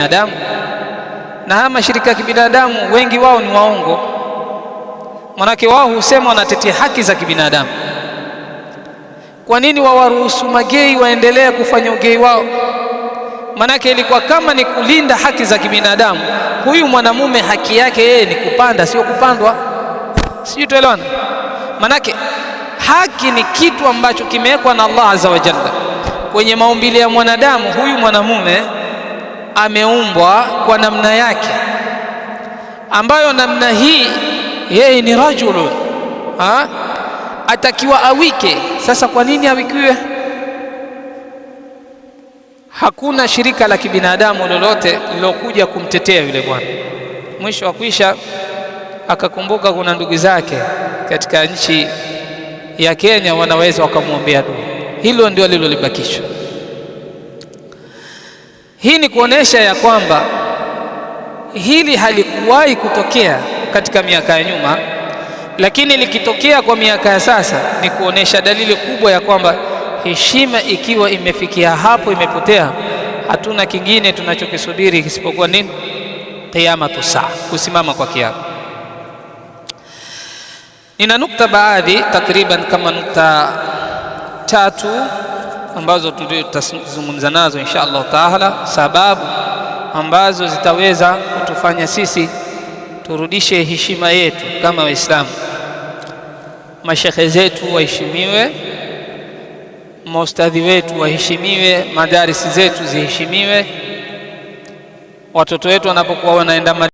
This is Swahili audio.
binadamu, na haya mashirika ya kibinadamu wengi wao ni waongo. Manake wao husema wanatetea haki za kibinadamu. Kwa nini wawaruhusu magei waendelee kufanya ugei wao? Manake ilikuwa kama ni kulinda haki za kibinadamu, huyu mwanamume haki yake yeye ni kupanda, sio kupandwa. Sijui tuelewana? Manake haki ni kitu ambacho kimewekwa na Allah azza wa jalla kwenye maumbile ya mwanadamu. Huyu mwanamume ameumbwa kwa namna yake, ambayo namna hii yeye ni rajulun, atakiwa awike. Sasa kwa nini awikiwe? Hakuna shirika la kibinadamu lolote lilokuja kumtetea yule bwana. Mwisho wa kuisha akakumbuka kuna ndugu zake katika nchi ya Kenya wanaweza wakamwombea dua. Hilo ndio lilolibakishwa. Hii ni kuonesha ya kwamba hili halikuwahi kutokea katika miaka ya nyuma, lakini likitokea kwa miaka ya sasa ni kuonesha dalili kubwa ya kwamba heshima ikiwa imefikia hapo imepotea, hatuna kingine tunachokisubiri isipokuwa nini? Qiyamatu saa, kusimama kwa kiyama. Nina nukta baadhi takriban kama nukta 3 ambazo tutazungumza nazo insha Allah taala, sababu ambazo zitaweza kutufanya sisi turudishe heshima yetu kama Waislamu. Mashekhe zetu waheshimiwe, maustadhi wetu waheshimiwe, madarisi zetu ziheshimiwe, watoto wetu wanapokuwa wanaenda